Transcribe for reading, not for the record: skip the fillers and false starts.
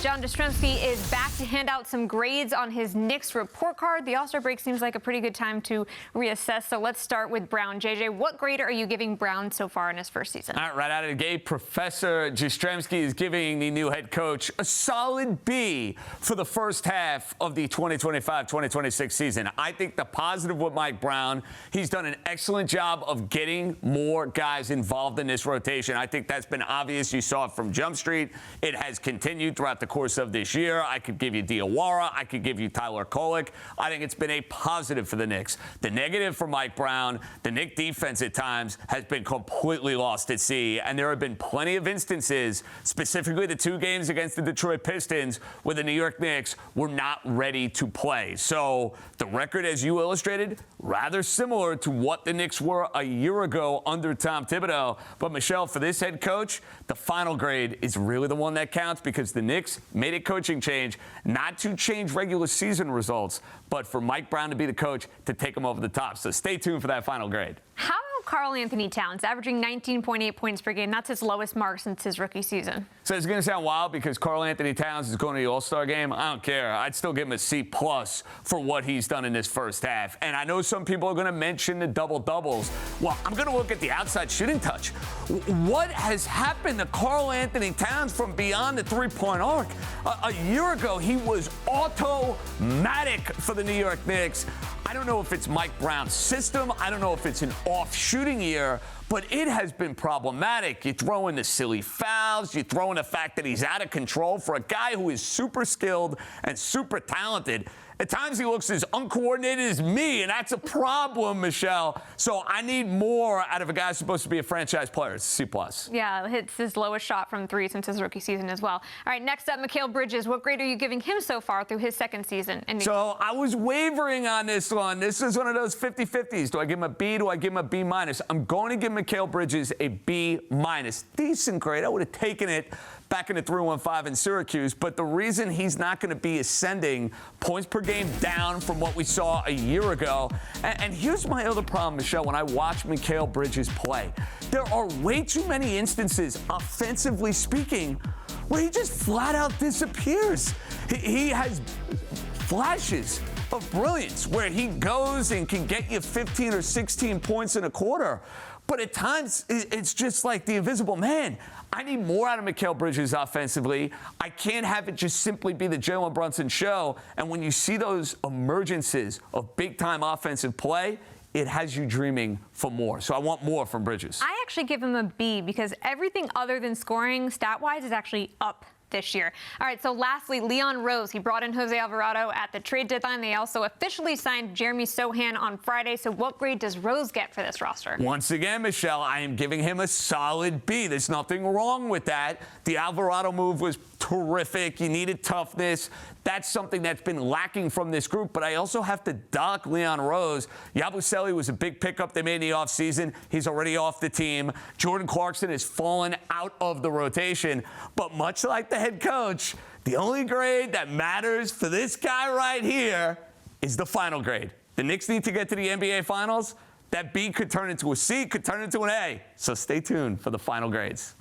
John Jastremski is back to hand out some grades on his Knicks report card. The All-Star break seems like a pretty good time to reassess. So let's start with Brown. JJ, what grade are you giving Brown so far in his first season? All right out of the gate, Professor Jastremski is giving the new head coach a solid B for the first half of the 2025-2026 season. I think the positive with Mike Brown, he's done an excellent job of getting more guys involved in this rotation. I think that's been obvious. You saw it from Jump Street. It has continued throughout the course of this year. I could give you Diawara. I could give you Tyler Kolek. I think it's been a positive for the Knicks. The negative for Mike Brown, the Knicks defense at times has been completely lost at sea, and there have been plenty of instances, specifically the two games against the Detroit Pistons, where the New York Knicks were not ready to play. So the record, as you illustrated, rather similar to what the Knicks were a year ago under Tom Thibodeau. But Michelle, for this head coach, the final grade is really the one that counts, because the Knicks made a coaching change, not to change regular season results, but for Mike Brown to be the coach to take him over the top. So stay tuned for that final grade. How about Karl-Anthony Towns, averaging 19.8 points per game? That's his lowest mark since his rookie season. So it's going to sound wild because Karl-Anthony Towns is going to the All-Star game. I don't care. I'd still give him a C+ for what he's done in this first half. And I know some people are going to mention the double-doubles. Well, I'm going to look at the outside shooting touch. What has happened to Karl-Anthony Towns from beyond the three-point arc? A year ago, he was automatic for the New York Knicks. I don't know if it's Mike Brown's system. I don't know if it's an off shooting year, but it has been problematic. You throw in the silly fouls. You throw in the fact that he's out of control for a guy who is super skilled and super talented. At times he looks as uncoordinated as me, and that's a problem, Michelle. So I need more out of a guy who's supposed to be a franchise player. It's a C+. Yeah, hits his lowest shot from three since his rookie season as well. All right, next up, Mikal Bridges. What grade are you giving him so far through his second season? So I was wavering on this one. This is one of those 50-50s. Do I give him a B? Do I give him a B-? I'm going to give Mikal Bridges a B-. Decent grade. I would have taken it back in the 3-1-5 in Syracuse, but the reason he's not going to be ascending, points per game down from what we saw a year ago. And here's my other problem, Michelle, when I watch Mikal Bridges play. There are way too many instances, offensively speaking, where he just flat out disappears. He has flashes of brilliance where he goes and can get you 15 or 16 points in a quarter. But at times, it's just like the invisible man. I need more out of Mikal Bridges offensively. I can't have it just simply be the Jalen Brunson show. And when you see those emergences of big-time offensive play, it has you dreaming for more. So I want more from Bridges. I actually give him a B because everything other than scoring stat-wise is actually up this year. All right, so lastly, Leon Rose. He brought in Jose Alvarado at the trade deadline. They also officially signed Jeremy Sohan on Friday. So what grade does Rose get for this roster? Once again, Michelle, I am giving him a solid B. There's nothing wrong with that. The Alvarado move was terrific. You needed toughness. That's something that's been lacking from this group. But I also have to dock Leon Rose. Yabusele was a big pickup they made in the offseason. He's already off the team. Jordan Clarkson has fallen out of the rotation. But much like the head coach, the only grade that matters for this guy right here is the final grade. The Knicks need to get to the NBA Finals. That B could turn into a C, could turn into an A. So stay tuned for the final grades.